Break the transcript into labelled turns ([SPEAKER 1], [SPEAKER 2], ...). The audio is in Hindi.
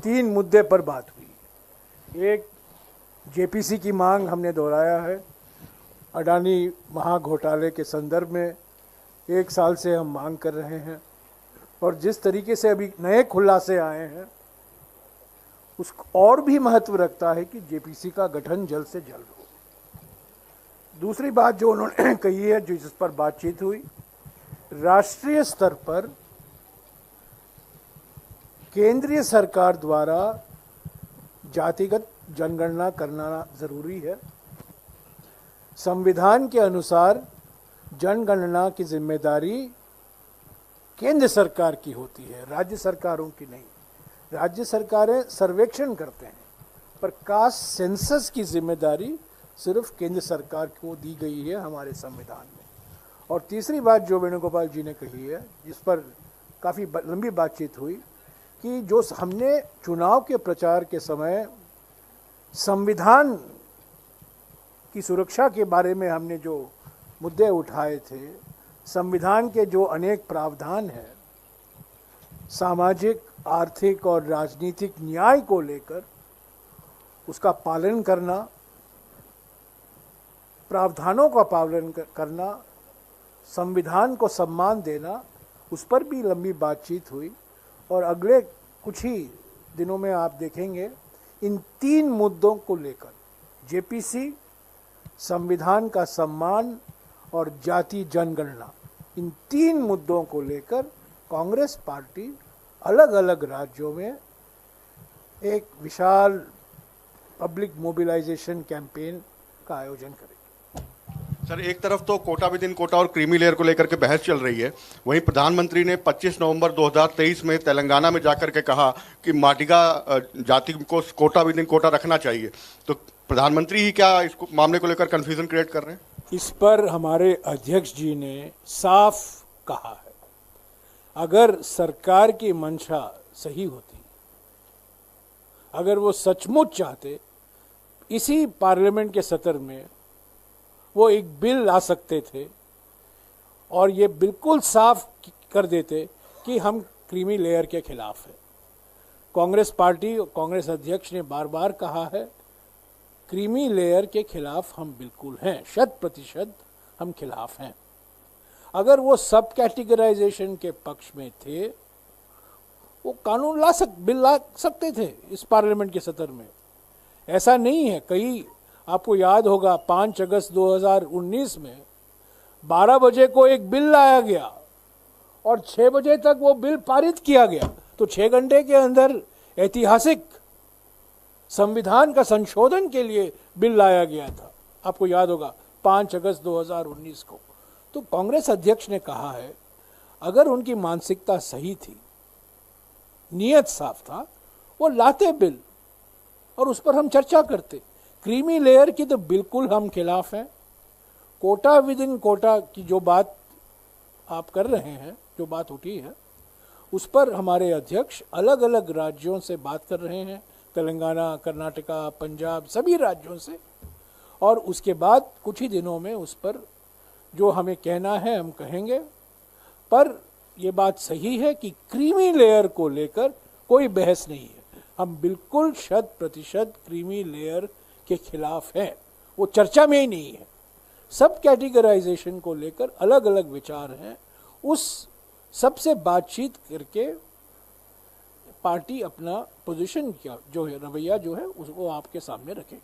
[SPEAKER 1] तीन मुद्दे पर बात हुई। एक, जेपीसी की मांग हमने दोहराया है। अडानी महाघोटाले के संदर्भ में 1 साल से हम मांग कर रहे हैं और जिस तरीके से अभी नए खुलासे आए हैं उस और भी महत्व रखता है कि जेपीसी का गठन जल्द से जल्द हो। दूसरी बात जो उन्होंने कही है, जो जिस पर बातचीत हुई, राष्ट्रीय स्तर पर केंद्रीय सरकार द्वारा जातिगत जनगणना करना जरूरी है। संविधान के अनुसार जनगणना की जिम्मेदारी केंद्र सरकार की होती है, राज्य सरकारों की नहीं। राज्य सरकारें सर्वेक्षण करते हैं, पर कास्ट सेंसस की जिम्मेदारी सिर्फ केंद्र सरकार को दी गई है हमारे संविधान में। और तीसरी बात जो वेणुगोपाल जी ने कही है, जिस पर काफ़ी लंबी बातचीत हुई, कि जो हमने चुनाव के प्रचार के समय संविधान की सुरक्षा के बारे में हमने जो मुद्दे उठाए थे, संविधान के जो अनेक प्रावधान हैं सामाजिक, आर्थिक और राजनीतिक न्याय को लेकर, उसका पालन करना, प्रावधानों का पालन करना, संविधान को सम्मान देना, उस पर भी लंबी बातचीत हुई। और अगले कुछ ही दिनों में आप देखेंगे इन तीन मुद्दों को लेकर, जेपीसी, संविधान का सम्मान और जाति जनगणना, इन तीन मुद्दों को लेकर कांग्रेस पार्टी अलग अलग राज्यों में एक विशाल पब्लिक मोबिलाइजेशन कैंपेन का आयोजन करेगी।
[SPEAKER 2] सर, एक तरफ तो कोटा विद इन कोटा और क्रीमी लेयर को लेकर के बहस चल रही है, वहीं प्रधानमंत्री ने 25 नवंबर 2023 में तेलंगाना में जाकर के कहा कि माडिगा जाति को कोटा विद इन कोटा रखना चाहिए। तो प्रधानमंत्री ही क्या इस मामले को लेकर कंफ्यूजन क्रिएट कर रहे हैं?
[SPEAKER 1] इस पर हमारे अध्यक्ष जी ने साफ कहा है, अगर सरकार की मंशा सही होती, अगर वो सचमुच चाहते, इसी पार्लियामेंट के सत्र में वो एक बिल ला सकते थे और ये बिल्कुल साफ कर देते कि हम क्रीमी लेयर के खिलाफ है। कांग्रेस पार्टी और कांग्रेस अध्यक्ष ने बार बार कहा है, क्रीमी लेयर के खिलाफ हम बिल्कुल हैं, 100% हम खिलाफ हैं। अगर वो सब कैटेगराइजेशन के पक्ष में थे, वो कानून बिल ला सकते थे इस पार्लियामेंट के सत्र में। ऐसा नहीं है। कई, आपको याद होगा 5 अगस्त 2019 में 12 बजे को एक बिल लाया गया और 6 बजे तक वो बिल पारित किया गया। तो 6 घंटे के अंदर ऐतिहासिक संविधान का संशोधन के लिए बिल लाया गया था, आपको याद होगा 5 अगस्त 2019 को। तो कांग्रेस अध्यक्ष ने कहा है, अगर उनकी मानसिकता सही थी, नियत साफ था, वो लाते बिल और उस पर हम चर्चा करते। क्रीमी लेयर की तो बिल्कुल हम खिलाफ हैं। कोटा विद इन कोटा की जो बात आप कर रहे हैं, जो बात उठी है, उस पर हमारे अध्यक्ष अलग अलग राज्यों से बात कर रहे हैं, तेलंगाना, कर्नाटका, पंजाब, सभी राज्यों से। और उसके बाद कुछ ही दिनों में उस पर जो हमें कहना है हम कहेंगे। पर ये बात सही है कि क्रीमी लेयर को लेकर कोई बहस नहीं है। हम बिल्कुल 100% क्रीमी लेयर के खिलाफ हैं, वो चर्चा में ही नहीं है। सब कैटेगराइजेशन को लेकर अलग अलग विचार हैं, उस सबसे बातचीत करके पार्टी अपना पोजीशन क्या जो है, रवैया जो है, उसको आपके सामने रखेगी।